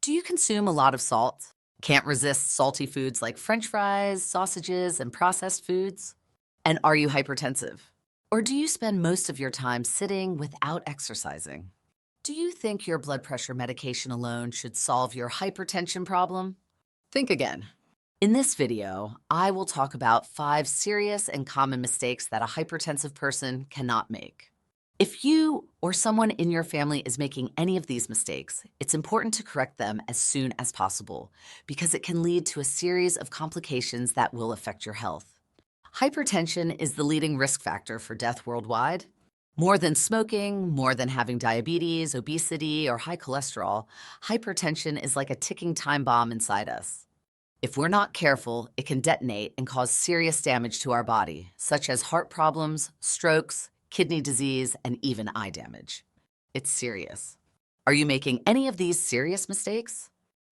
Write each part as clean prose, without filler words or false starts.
Do you consume a lot of salt? Can't resist salty foods like French fries, sausages, and processed foods? And are you hypertensive? Or do you spend most of your time sitting without exercising? Do you think your blood pressure medication alone should solve your hypertension problem? Think again. In this video, I will talk about 5 serious and common mistakes that a hypertensive person cannot make. If you or someone in your family is making any of these mistakes, it's important to correct them as soon as possible because it can lead to a series of complications that will affect your health. Hypertension is the leading risk factor for death worldwide. More than smoking, more than having diabetes, obesity, or high cholesterol, hypertension is like a ticking time bomb inside us. If we're not careful, it can detonate and cause serious damage to our body, such as heart problems, strokes, kidney disease, and even eye damage. It's serious. Are you making any of these serious mistakes?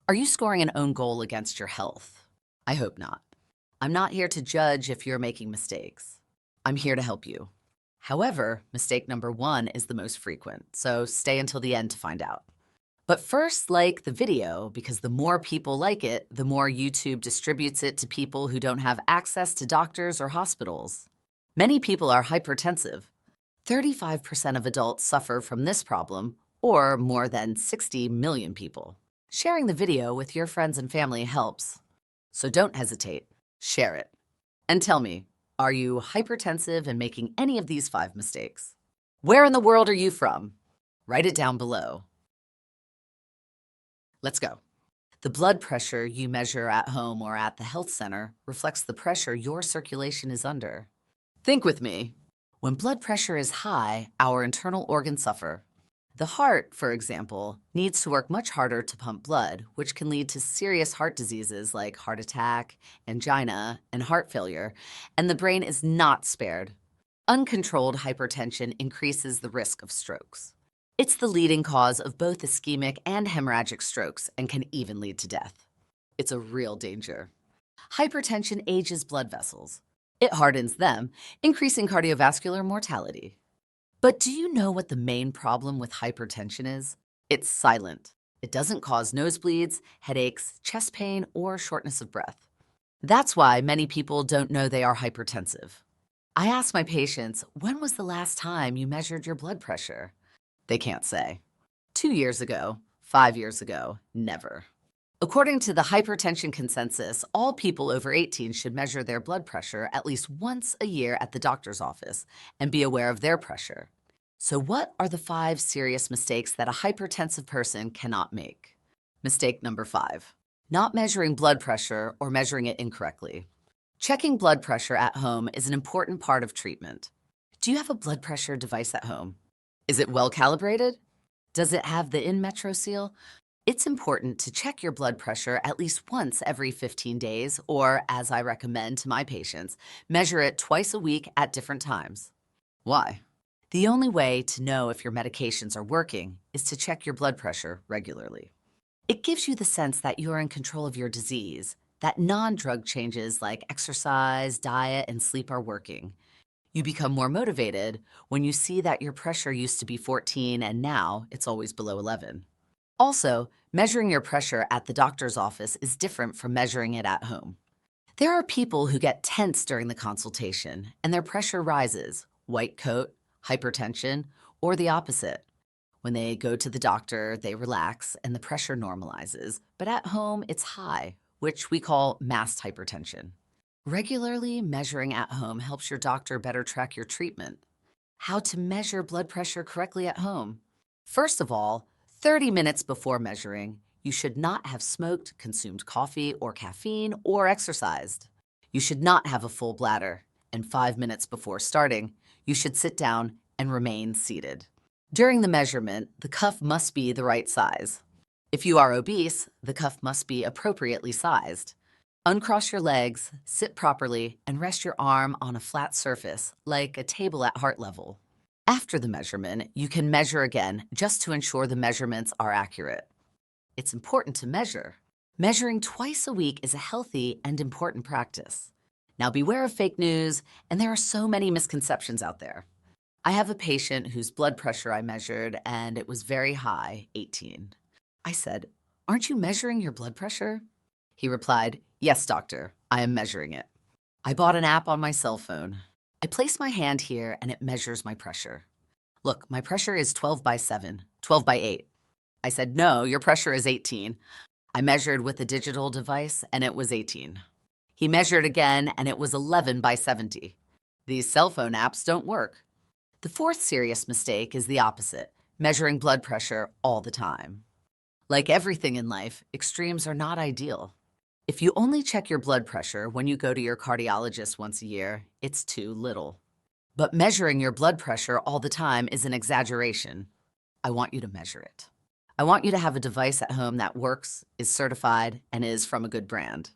Are you scoring an own goal against your health? I hope not. I'm not here to judge if you're making mistakes. I'm here to help you. However, mistake number 1 is the most frequent, so stay until the end to find out. But first, like the video, because the more people like it, the more YouTube distributes it to people who don't have access to doctors or hospitals. Many people are hypertensive. 35% of adults suffer from this problem, or more than 60 million people. Sharing the video with your friends and family helps. So don't hesitate, share it. And tell me, are you hypertensive and making any of these 5 mistakes? Where in the world are you from? Write it down below. Let's go. The blood pressure you measure at home or at the health center reflects the pressure your circulation is under. Think with me. When blood pressure is high, our internal organs suffer. The heart, for example, needs to work much harder to pump blood, which can lead to serious heart diseases like heart attack, angina, and heart failure, and the brain is not spared. Uncontrolled hypertension increases the risk of strokes. It's the leading cause of both ischemic and hemorrhagic strokes and can even lead to death. It's a real danger. Hypertension ages blood vessels. It hardens them, increasing cardiovascular mortality. But do you know what the main problem with hypertension is? It's silent. It doesn't cause nosebleeds, headaches, chest pain, or shortness of breath. That's why many people don't know they are hypertensive. I ask my patients, when was the last time you measured your blood pressure? They can't say. 2 years ago, 5 years ago, never. According to the hypertension consensus, all people over 18 should measure their blood pressure at least once a year at the doctor's office and be aware of their pressure. So what are the 5 serious mistakes that a hypertensive person cannot make? Mistake number 5, not measuring blood pressure or measuring it incorrectly. Checking blood pressure at home is an important part of treatment. Do you have a blood pressure device at home? Is it well calibrated? Does it have the in-metro seal? It's important to check your blood pressure at least once every 15 days, or, as I recommend to my patients, measure it twice a week at different times. Why? The only way to know if your medications are working is to check your blood pressure regularly. It gives you the sense that you're in control of your disease, that non-drug changes like exercise, diet, and sleep are working. You become more motivated when you see that your pressure used to be 14 and now it's always below 11. Also, measuring your pressure at the doctor's office is different from measuring it at home. There are people who get tense during the consultation and their pressure rises, white coat, hypertension, or the opposite. When they go to the doctor, they relax and the pressure normalizes, but at home it's high, which we call masked hypertension. Regularly measuring at home helps your doctor better track your treatment. How to measure blood pressure correctly at home? First of all, 30 minutes before measuring, you should not have smoked, consumed coffee or caffeine, or exercised. You should not have a full bladder. And 5 minutes before starting, you should sit down and remain seated. During the measurement, the cuff must be the right size. If you are obese, the cuff must be appropriately sized. Uncross your legs, sit properly, and rest your arm on a flat surface, like a table at heart level. After the measurement, you can measure again just to ensure the measurements are accurate. It's important to measure. Measuring twice a week is a healthy and important practice. Now beware of fake news, and there are so many misconceptions out there. I have a patient whose blood pressure I measured and it was very high, 18. I said, "Aren't you measuring your blood pressure?" He replied, "Yes, doctor, I am measuring it." I bought an app on my cell phone. I place my hand here and it measures my pressure. "Look, my pressure is 12 by 7, 12 by 8. I said, "No, your pressure is 18. I measured with a digital device and it was 18. He measured again and it was 11 by 70. These cell phone apps don't work. The fourth serious mistake is the opposite, measuring blood pressure all the time. Like everything in life, extremes are not ideal. If you only check your blood pressure when you go to your cardiologist once a year, it's too little. But measuring your blood pressure all the time is an exaggeration. I want you to measure it. I want you to have a device at home that works, is certified, and is from a good brand.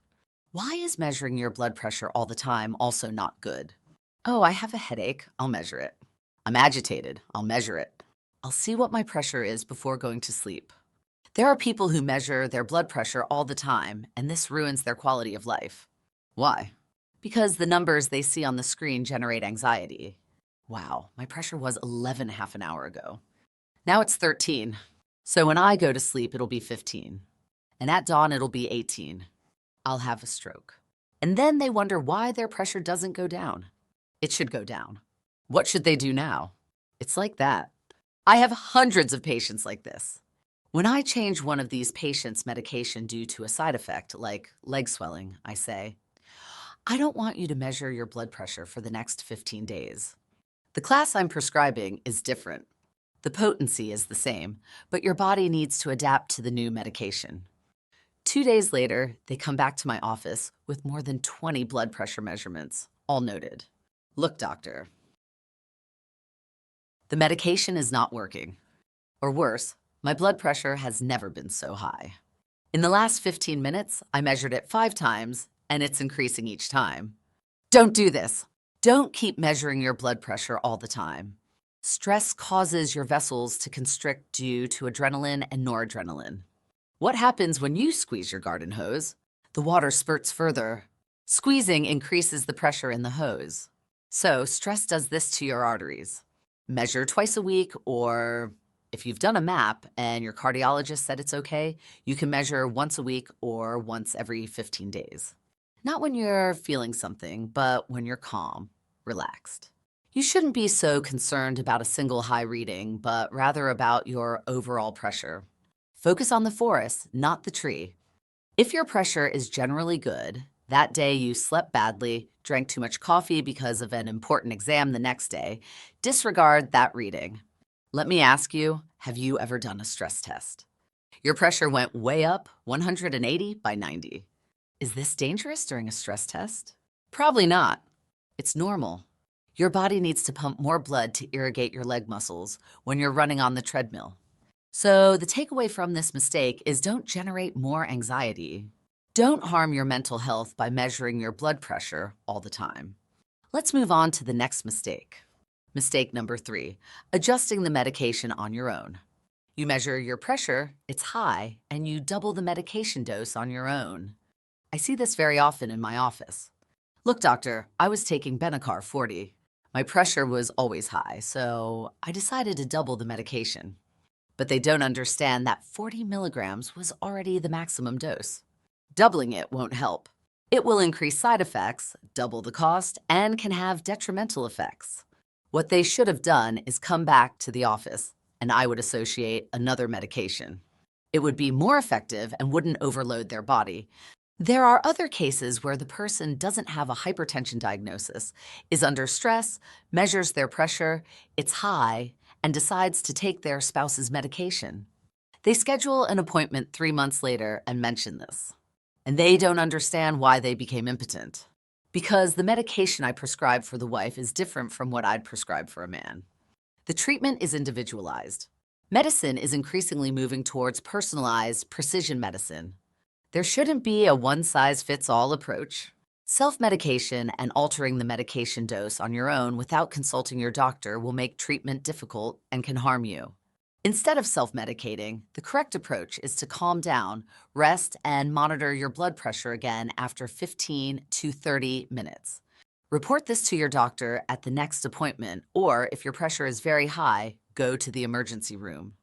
Why is measuring your blood pressure all the time also not good? Oh, I have a headache. I'll measure it. I'm agitated. I'll measure it. I'll see what my pressure is before going to sleep. There are people who measure their blood pressure all the time, and this ruins their quality of life. Why? Because the numbers they see on the screen generate anxiety. Wow, my pressure was 11 half an hour ago. Now it's 13. So when I go to sleep, it'll be 15. And at dawn, it'll be 18. I'll have a stroke. And then they wonder why their pressure doesn't go down. It should go down. What should they do now? It's like that. I have hundreds of patients like this. When I change one of these patients' medication due to a side effect, like leg swelling, I say, "I don't want you to measure your blood pressure for the next 15 days. The class I'm prescribing is different. The potency is the same, but your body needs to adapt to the new medication." 2 days later, they come back to my office with more than 20 blood pressure measurements, all noted. "Look, doctor, the medication is not working. Or worse, my blood pressure has never been so high. In the last 15 minutes, I measured it 5 times, and it's increasing each time." Don't do this. Don't keep measuring your blood pressure all the time. Stress causes your vessels to constrict due to adrenaline and noradrenaline. What happens when you squeeze your garden hose? The water spurts further. Squeezing increases the pressure in the hose. So stress does this to your arteries. Measure twice a week, or if you've done a map and your cardiologist said it's okay, you can measure once a week or once every 15 days. Not when you're feeling something, but when you're calm, relaxed. You shouldn't be so concerned about a single high reading, but rather about your overall pressure. Focus on the forest, not the tree. If your pressure is generally good, that day you slept badly, drank too much coffee because of an important exam the next day, disregard that reading. Let me ask you, have you ever done a stress test? Your pressure went way up, 180 by 90. Is this dangerous during a stress test? Probably not. It's normal. Your body needs to pump more blood to irrigate your leg muscles when you're running on the treadmill. So the takeaway from this mistake is don't generate more anxiety. Don't harm your mental health by measuring your blood pressure all the time. Let's move on to the next mistake. Mistake number 3, adjusting the medication on your own. You measure your pressure, it's high, and you double the medication dose on your own. I see this very often in my office. "Look, doctor, I was taking Benicar 40. My pressure was always high, so I decided to double the medication." But they don't understand that 40 milligrams was already the maximum dose. Doubling it won't help. It will increase side effects, double the cost, and can have detrimental effects. What they should have done is come back to the office, and I would associate another medication. It would be more effective and wouldn't overload their body. There are other cases where the person doesn't have a hypertension diagnosis, is under stress, measures their pressure, it's high, and decides to take their spouse's medication. They schedule an appointment 3 months later and mention this. And they don't understand why they became impotent. Because the medication I prescribe for the wife is different from what I'd prescribe for a man. The treatment is individualized. Medicine is increasingly moving towards personalized precision medicine. There shouldn't be a one-size-fits-all approach. Self-medication and altering the medication dose on your own without consulting your doctor will make treatment difficult and can harm you. Instead of self-medicating, the correct approach is to calm down, rest, and monitor your blood pressure again after 15 to 30 minutes. Report this to your doctor at the next appointment, or if your pressure is very high, go to the emergency room.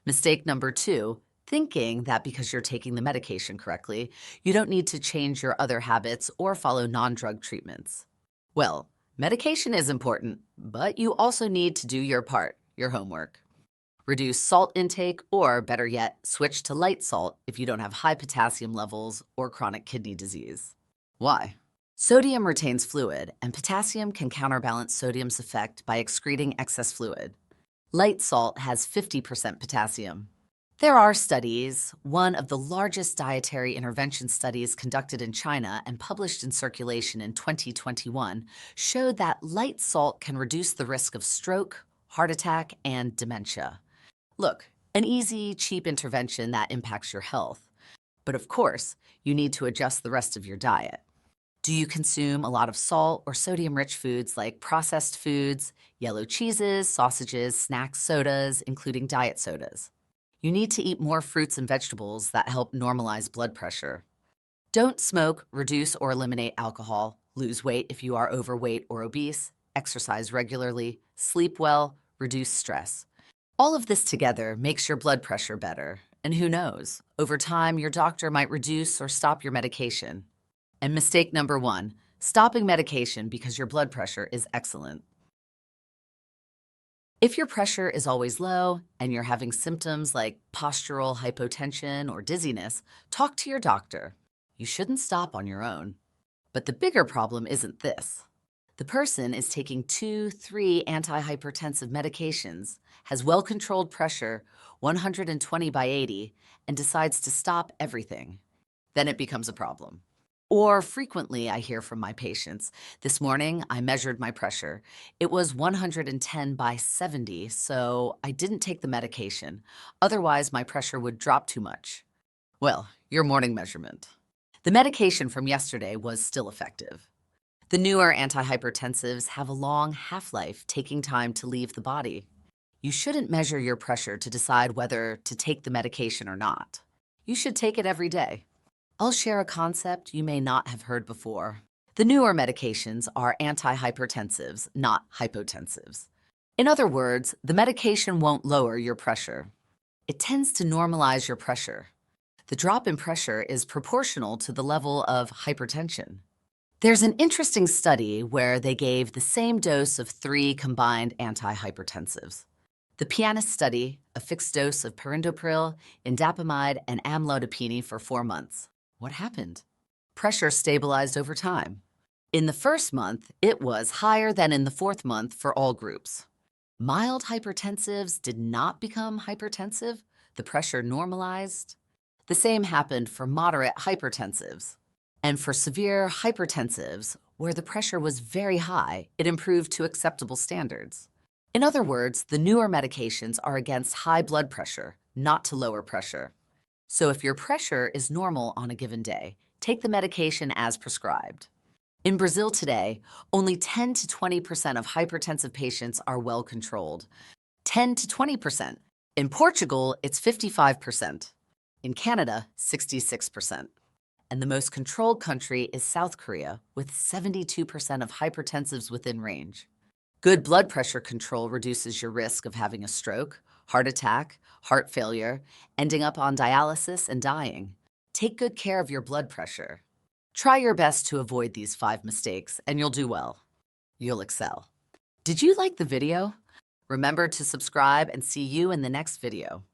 Mistake number 2, thinking that because you're taking the medication correctly, you don't need to change your other habits or follow non-drug treatments. Well, medication is important, but you also need to do your part, your homework. Reduce salt intake, or better yet, switch to light salt if you don't have high potassium levels or chronic kidney disease. Why? Sodium retains fluid, and potassium can counterbalance sodium's effect by excreting excess fluid. Light salt has 50% potassium. There are studies. One of the largest dietary intervention studies conducted in China and published in Circulation in 2021 showed that light salt can reduce the risk of stroke, heart attack, and dementia. Look, an easy, cheap intervention that impacts your health. But of course, you need to adjust the rest of your diet. Do you consume a lot of salt or sodium-rich foods like processed foods, yellow cheeses, sausages, snacks, sodas, including diet sodas? You need to eat more fruits and vegetables that help normalize blood pressure. Don't smoke, reduce or eliminate alcohol, lose weight if you are overweight or obese, exercise regularly, sleep well, reduce stress. All of this together makes your blood pressure better. And who knows, over time, your doctor might reduce or stop your medication. And mistake number 1, stopping medication because your blood pressure is excellent. If your pressure is always low and you're having symptoms like postural hypotension or dizziness, talk to your doctor. You shouldn't stop on your own. But the bigger problem isn't this. The person is taking 2, 3 antihypertensive medications, has well-controlled pressure, 120/80, and decides to stop everything. Then it becomes a problem. Or frequently I hear from my patients, this morning I measured my pressure. It was 110/70, so I didn't take the medication. Otherwise, my pressure would drop too much. Well, your morning measurement. The medication from yesterday was still effective. The newer antihypertensives have a long half-life, taking time to leave the body. You shouldn't measure your pressure to decide whether to take the medication or not. You should take it every day. I'll share a concept you may not have heard before. The newer medications are antihypertensives, not hypotensives. In other words, the medication won't lower your pressure. It tends to normalize your pressure. The drop in pressure is proportional to the level of hypertension. There's an interesting study where they gave the same dose of 3 combined antihypertensives. The Pianist study, a fixed dose of perindopril, indapamide, and amlodipine for 4 months. What happened? Pressure stabilized over time. In the first month, it was higher than in the 4th month for all groups. Mild hypertensives did not become hypertensive. The pressure normalized. The same happened for moderate hypertensives. And for severe hypertensives, where the pressure was very high, it improved to acceptable standards. In other words, the newer medications are against high blood pressure, not to lower pressure. So if your pressure is normal on a given day, take the medication as prescribed. In Brazil today, only 10 to 20% of hypertensive patients are well controlled. 10 to 20%. In Portugal, it's 55%. In Canada, 66%. And the most controlled country is South Korea, with 72% of hypertensives within range. Good blood pressure control reduces your risk of having a stroke, heart attack, heart failure, ending up on dialysis, and dying. Take good care of your blood pressure. Try your best to avoid these 5 mistakes, and you'll do well. You'll excel. Did you like the video? Remember to subscribe and see you in the next video.